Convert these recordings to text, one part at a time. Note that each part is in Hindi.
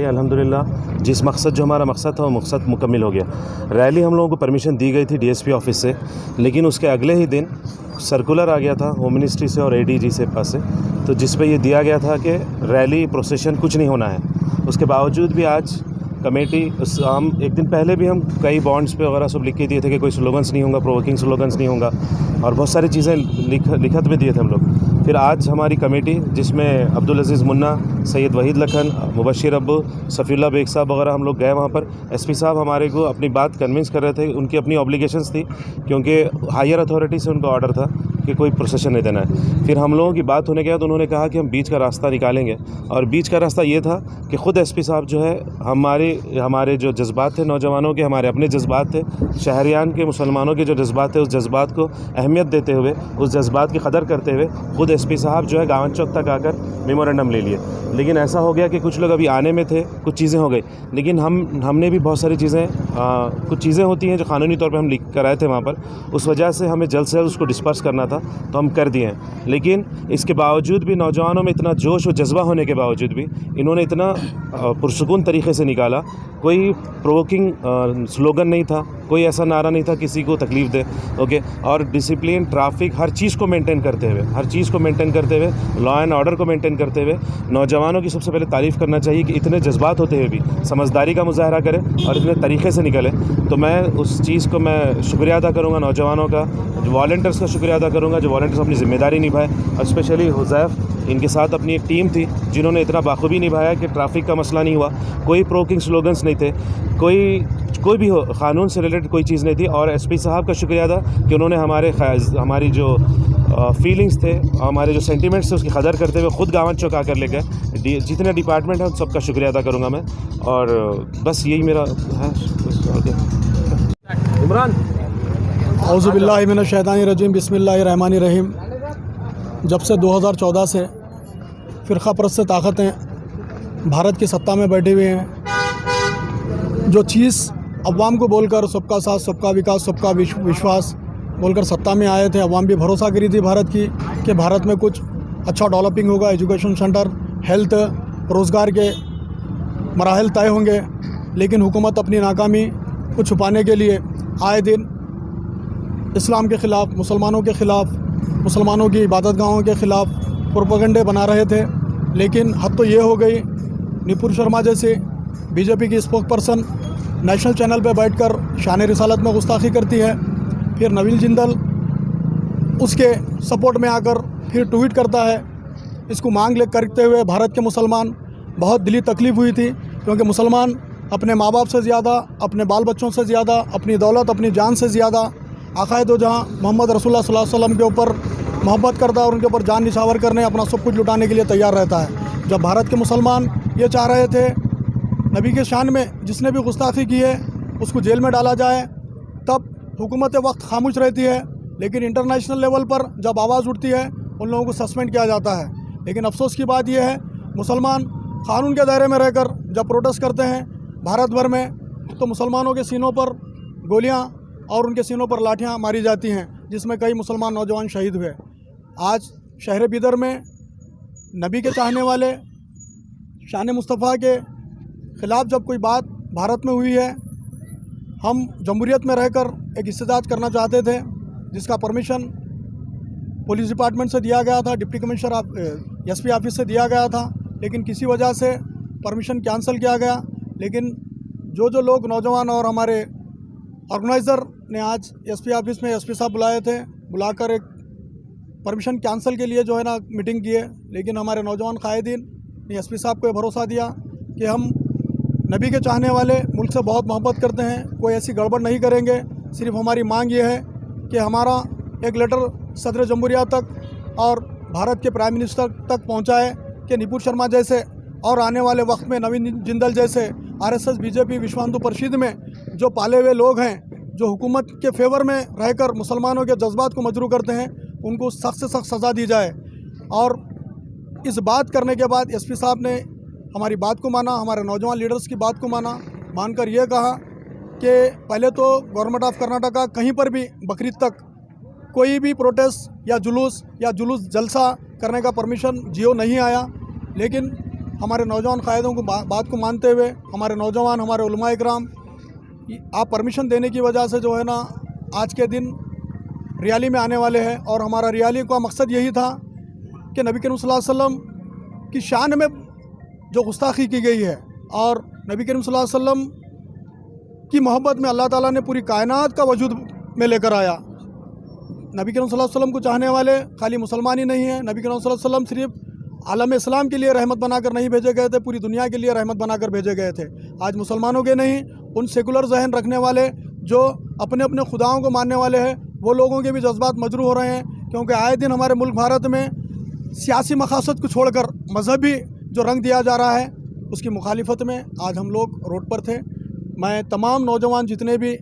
अल्हम्दुलिल्लाह जिस मकसद जो हमारा मकसद था वो मकसद मुकम्मिल हो गया। रैली हम लोगों को परमिशन दी गई थी डीएसपी ऑफिस से, लेकिन उसके अगले ही दिन सर्कुलर आ गया था होम मिनिस्ट्री से और एडीजी से पास से, तो जिस पे ये दिया गया था कि रैली प्रोसेशन कुछ नहीं होना है। उसके बावजूद भी आज कमेटी हम एक दिन पहले भी हम कई बॉन्ड्स पे वगैरह सब लिख के दिए थे कि कोई स्लोगन्स नहीं होगा, प्रोवोकिंग स्लोगन्स नहीं होगा, और बहुत सारी चीज़ें लिखत भी दिए थे हम लोग। फिर आज हमारी कमेटी जिसमें अब्दुल अजीज़ मुन्ना, सैयद वहीद लखन, मुबशिर अब्बू, सफ़ीउल्लाह बेग साहब वगैरह हम लोग गए वहाँ पर। एसपी साहब हमारे को अपनी बात कन्विंस कर रहे थे, उनकी अपनी ऑब्लिगेशंस थी क्योंकि हायर अथॉरिटी से उनका ऑर्डर था कि कोई प्रोसेशन नहीं देना है। फिर हम लोगों की बात होने के बाद उन्होंने कहा कि हम बीच का रास्ता निकालेंगे, और बीच का रास्ता ये था कि ख़ुद एसपी साहब जो है हमारे जो जज्बात थे नौजवानों के, हमारे अपने जज्बात थे, शहरियान के मुसलमानों के जो जज्बात थे, उस जज्बात को अहमियत देते हुए, उस जज्बात की कदर करते हुए ख़ुद एसपी साहब जो है गावन चौक तक आकर मेमोरेंडम ले लिए। लेकिन ऐसा हो गया कि कुछ लोग अभी आने में थे, कुछ चीज़ें हो गई, लेकिन हमने भी बहुत सारी चीज़ें कुछ चीज़ें होती हैं जो कानूनी तौर पे हम लिख कर आए थे वहाँ पर, उस वजह से हमें जल्द से जल्द उसको डिस्पर्स करना था, तो हम कर दिए हैं। लेकिन इसके बावजूद भी नौजवानों में इतना जोश और जज्बा होने के बावजूद भी इन्होंने इतना पुरसुकून तरीके से निकाला। कोई प्रोवोकिंग स्लोगन नहीं था, कोई ऐसा नारा नहीं था किसी को तकलीफ़ दे, ओके। और डिसिप्लिन, ट्रैफिक, हर चीज़ को मेंटेन करते हुए लॉ एंड ऑर्डर को मेंटेन करते हुए नौजवानों की सबसे पहले तारीफ़ करना चाहिए कि इतने जज्बात होते हुए भी समझदारी का मुजाहरा करें और इतने तरीके से निकले। तो मैं उस चीज़ को मैं शुक्रिया अदा करूँगा नौजवानों का, वॉलंटियर्स का शुक्रिया अदा करूँगा जो वॉलंटियर्स अपनी ज़िम्मेदारी निभाए, और स्पेशली हुज़ैफ़, इनके साथ अपनी एक टीम थी जिन्होंने इतना बाखूबी निभाया कि ट्रैफिक का मसला नहीं हुआ, कोई प्रोवोकिंग स्लोगन्स नहीं थे, कोई भी हो कानून से रिलेटेड कोई चीज़ नहीं थी। और एसपी साहब का शुक्रिया अदा कि उन्होंने हमारी जो फीलिंग्स थे, हमारे जो सेंटिमेंट्स थे, उसकी कदर करते हुए ख़ुद गावन चौक आकर ले गए। जितने डिपार्टमेंट हैं सबका शुक्रिया अदा करूँगा मैं, और बस यही मेरा है। इमरान औज़ु बिल्लाहि मिनश शैतानिर रजीम, बिस्मिल्लाहिर रहमानिर रहीम। जब से 2014 से फ़िरक़ा परस्त ताकतें भारत की सत्ता में बैठे हुए हैं, जो चीज़ अवाम को बोलकर सबका साथ, सबका विकास, सबका विश्वास बोलकर सत्ता में आए थे, अवाम भी भरोसा करी थी भारत की कि भारत में कुछ अच्छा डेवलपिंग होगा, एजुकेशन सेंटर, हेल्थ, रोज़गार के मराहल तय होंगे। लेकिन हुकूमत अपनी नाकामी को छुपाने के लिए आए दिन इस्लाम के ख़िलाफ़, मुसलमानों के ख़िलाफ़, मुसलमानों की इबादतगाहों के ख़िलाफ़ प्रोपेगेंडे बना रहे थे। लेकिन हद तो ये हो गई, निपुर शर्मा जैसे बीजेपी की स्पोक पर्सन नेशनल चैनल पर बैठकर शान रिसालत में गुस्ताखी करती है, फिर नवीन जिंदल उसके सपोर्ट में आकर फिर ट्वीट करता है। इसको मांग करते हुए भारत के मुसलमान बहुत दिली तकलीफ़ हुई थी, क्योंकि मुसलमान अपने माँ बाप से ज़्यादा, अपने बाल बच्चों से ज़्यादा, अपनी दौलत, अपनी जान से ज़्यादा आक़ाए दो जहाँ मोहम्मद रसूलुल्लाह सल्लल्लाहु अलैहि वसल्लम के ऊपर मोहब्बत करता है और उनके ऊपर जान निछावर करने, अपना सब कुछ लुटाने के लिए तैयार रहता है। जब भारत के मुसलमान ये चाह रहे थे नबी के शान में जिसने भी गुस्ताखी की है उसको जेल में डाला जाए, तब हुकूमत वक्त खामोश रहती है। लेकिन इंटरनेशनल लेवल पर जब आवाज़ उठती है उन लोगों को सस्पेंड किया जाता है। लेकिन अफसोस की बात यह है, मुसलमान कानून के दायरे में रहकर जब प्रोटेस्ट करते हैं भारत भर में, तो मुसलमानों के सीनों पर गोलियां और उनके सीनों पर लाठियां मारी जाती हैं, जिसमें कई मुसलमान नौजवान शहीद हुए। आज शहर बिदर में नबी के चाहने वाले शान मुस्तफ़ा के ख़िलाफ़ जब कोई बात भारत में हुई है, हम जमहूरियत में रहकर एक एहतजाज करना चाहते थे, जिसका परमिशन पुलिस डिपार्टमेंट से दिया गया था, डिप्टी कमिश्नर एसपी ऑफिस से दिया गया था, लेकिन किसी वजह से परमिशन कैंसिल किया गया। लेकिन जो लोग नौजवान और हमारे ऑर्गेनाइज़र ने आज एसपी ऑफिस में एसपी साहब बुलाए थे, बुलाकर एक परमिशन कैंसिल के लिए जो है ना मीटिंग की है। लेकिन हमारे नौजवान कायदीन ने एसपी साहब को ये भरोसा दिया कि हम नबी के चाहने वाले मुल्क से बहुत मोहब्बत करते हैं, कोई ऐसी गड़बड़ नहीं करेंगे। सिर्फ हमारी मांग ये है कि हमारा एक लेटर सदर जमहूरिया तक और भारत के प्राइम मिनिस्टर तक पहुंचाए कि निपुर शर्मा जैसे और आने वाले वक्त में नवीन जिंदल जैसे आरएसएस, बीजेपी, विश्व हिंदू परिषद में जो पाले हुए लोग हैं, जो हुकूमत के फेवर में रहकर मुसलमानों के जज्बात को मजरू करते हैं, उनको सख्त से सख्त सज़ा दी जाए। और इस बात करने के बाद एसपी साहब ने हमारी बात को माना, हमारे नौजवान लीडर्स की बात को मानकर ये कहा कि पहले तो गवर्नमेंट ऑफ कर्नाटका कहीं पर भी बकरीद तक कोई भी प्रोटेस्ट या जुलूस जलसा करने का परमिशन जियो नहीं आया। लेकिन हमारे नौजवान कायदों को बात को मानते हुए हमारे नौजवान, हमारे उलमा इकराम, आप परमिशन देने की वजह से जो है ना आज के दिन रियाली में आने वाले हैं। और हमारा रियाली का मकसद यही था कि नबी करीम सल्लल्लाहु अलैहि वसल्लम की शान में जो गुस्ताखी की गई है और नबी करीम सल्लल्लाहु अलैहि वसल्लम की मोहब्बत में अल्लाह ताला ने पूरी कायनात का वजूद में लेकर आया। नबी करीम सल्लल्लाहु अलैहि वसल्लम को चाहने वाले खाली मुसलमान ही नहीं हैं। नबी करीम सल्लल्लाहु अलैहि वसल्लम सिर्फ आलम इस्लाम के लिए रहमत बनाकर नहीं भेजे गए थे, पूरी दुनिया के लिए रहमत बनाकर भेजे गए थे। आज मुसलमानों के नहीं, उन सेकुलर जहन रखने वाले जो अपने अपने खुदाओं को मानने वाले हैं, वो लोगों के भी जज्बात मजरू हो रहे हैं। क्योंकि आए दिन हमारे मुल्क भारत में सियासी मकासद को छोड़कर मजहबी जो रंग दिया जा रहा है, उसकी मुखालिफत में आज हम लोग रोड पर थे। मैं तमाम नौजवान जितने भी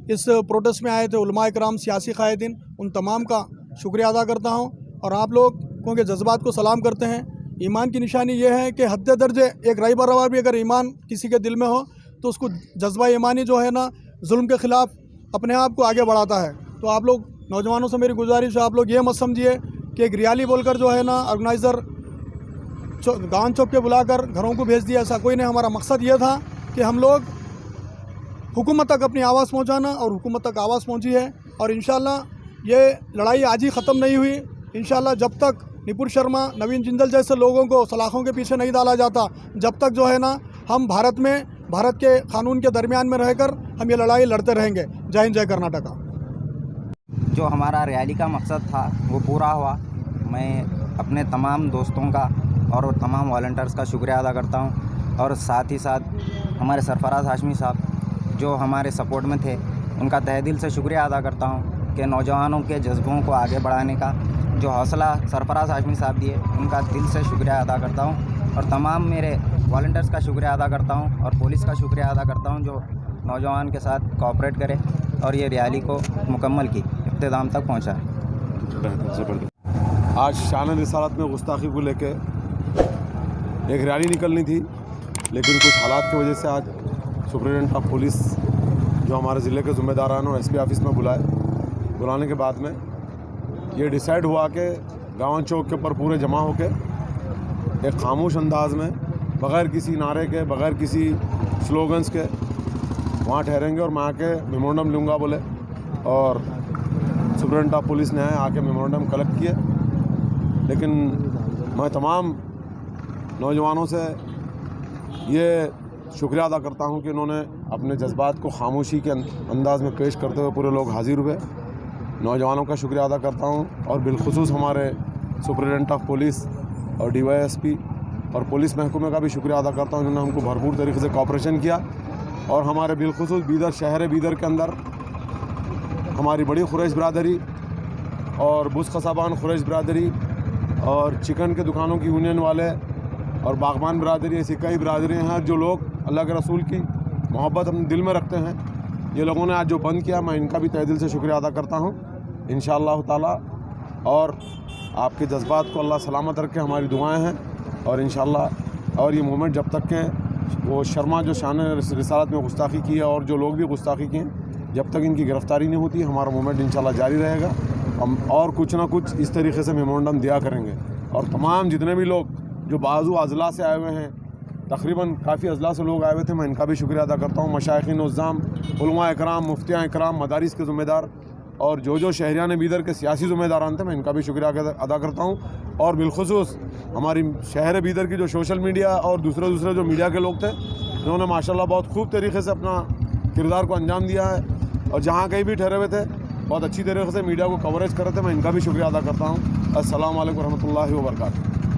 इस प्रोटेस्ट में आए थे, उलमा इकराम, सियासी कायदीन, उन तमाम का शुक्रिया अदा करता हूँ और आप लोगों के जज्बात को सलाम करते हैं। ईमान की निशानी ये है कि हद दर्जे एक राई बराबर भी अगर ईमान किसी के दिल में हो तो उसको जज्बा ईमानी जो है ना जुल्म के ख़िलाफ़ अपने आप को आगे बढ़ाता है। तो आप लोग नौजवानों से मेरी गुजारिश है, आप लोग ये मत समझिए कि एक रियाली बोलकर जो है ना ऑर्गेनाइज़र गांव चौक पे बुलाकर घरों को भेज दिया, ऐसा कोई नहीं। हमारा मकसद ये था कि हम लोग हुकूमत तक अपनी आवाज़ पहुंचाना, और हुकूमत तक आवाज़ पहुंची है। और इंशाल्लाह ये लड़ाई आज ही ख़त्म नहीं हुई। इंशाल्लाह जब तक निपुण शर्मा, नवीन जिंदल जैसे लोगों को सलाखों के पीछे नहीं डाला जाता, जब तक जो है ना हम भारत के कानून के दरमियान में रहकर हम ये लड़ाई लड़ते रहेंगे। जय हिंद, जय कर्नाटका। जो हमारा रैली का मकसद था वो पूरा हुआ। मैं अपने तमाम दोस्तों का और तमाम वॉलंटियर्स का शुक्रिया अदा करता हूं, और साथ ही साथ हमारे सरफराज हाशमी साहब जो हमारे सपोर्ट में थे, उनका तहे दिल से शुक्रिया अदा करता हूं कि नौजवानों के जज्बों को आगे बढ़ाने का जो हौसला सरफराज हाशमी साहब दिए, उनका दिल से शुक्रिया अदा करता हूं। और तमाम मेरे वॉलंटियर्स का शुक्रिया अदा करता हूं और पुलिस का शुक्रिया अदा करता हूं जो नौजवान के साथ कोऑपरेट करे और ये रैली को मुकम्मल की इख्तिताम तक पहुँचा। आज शान रिसालत में गुस्ताखी को लेके एक रैली निकलनी थी, लेकिन कुछ हालात की वजह से आज सुप्रिटेंडेंट ऑफ पुलिस जो हमारे ज़िले के ज़िम्मेदारान और एसपी ऑफिस में बुलाने के बाद में ये डिसाइड हुआ कि गाँव चौक के ऊपर पूरे जमा होके एक खामोश अंदाज में, बग़ैर किसी नारे के, बग़ैर किसी स्लोगन्स के वहाँ ठहरेंगे और मैं आके मेमोरेंडम लूँगा बोले। और सुप्रिटेंडेंट ऑफ पुलिस ने आके मेमोरेंडम कलेक्ट किए। लेकिन मैं तमाम नौजवानों से ये शुक्रिया अदा करता हूँ कि इन्होंने अपने जज्बात को खामोशी के अंदाज में पेश करते हुए पूरे लोग हाजिर हुए। नौजवानों का शुक्रिया अदा करता हूँ और बिलखुसूस हमारे सुप्रिटेंडेंट ऑफ पुलिस और DYSP और पुलिस महकमे का भी शुक्रिया अदा करता हूँ, जिन्होंने हमको भरपूर तरीके से कॉपरेशन किया। और हमारे बिलखुसूस बीदर शहर बीदर के अंदर हमारी बड़ी खुरैश बरदरी और बुस खसाबान खुरैश बरदरी और चिकन के दुकानों की यूनियन वाले और बागबान बरदरी, ऐसी कई बरदरियाँ हैं जो लोग अल्लाह के रसूल की मोहब्बत अपने दिल में रखते हैं। ये लोगों ने आज जो बंद किया, मैं इनका भी तहे दिल से शुक्रिया अदा करता हूँ। इंशाअल्लाह ताला और आपके जज्बात को अल्लाह सलामत रखे, हमारी दुआएं हैं। और इंशाअल्लाह और ये मूवमेंट जब तक के वो शर्मा जो शान रिसालत में गुस्ताखी की है और जो लोग भी गुस्ताखी किए, जब तक इनकी गिरफ़्तारी नहीं होती, हमारा मूवमेंट इंशाअल्लाह जारी रहेगा। हम और कुछ ना कुछ इस तरीके से मेमोरेंडम दिया करेंगे। और तमाम जितने भी लोग जो बाज़ू अज़ला से आए हुए हैं, तकरीबन काफ़ी अज़ला से लोग आए हुए थे, मैं इनका भी शुक्रिया अदा करता हूँ। मशाइखीन उज़्ज़ाम, उलमा इकराम, मुफ्तियाँ इकराम, मदारिस के ज़िम्मेदार और जो शहरियान बीदर के सियासी ज़िम्मेदारान थे, मैं इनका भी शुक्रिया अदा करता हूँ। और बिलखुसूस हमारी शहर बीदर की जो सोशल मीडिया और दूसरे जो मीडिया के लोग थे, उन्होंने माशाल्लाह बहुत खूब तरीके से अपना किरदार को अंजाम दिया है और जहाँ कहीं भी ठहरे हुए थे बहुत अच्छी तरीके से मीडिया को कवरेज कर रहे थे, मैं इनका भी शुक्रिया अदा करता हूँ। अस्सलामु अलैकुम रहमतुल्लाहि व बरकातुहू।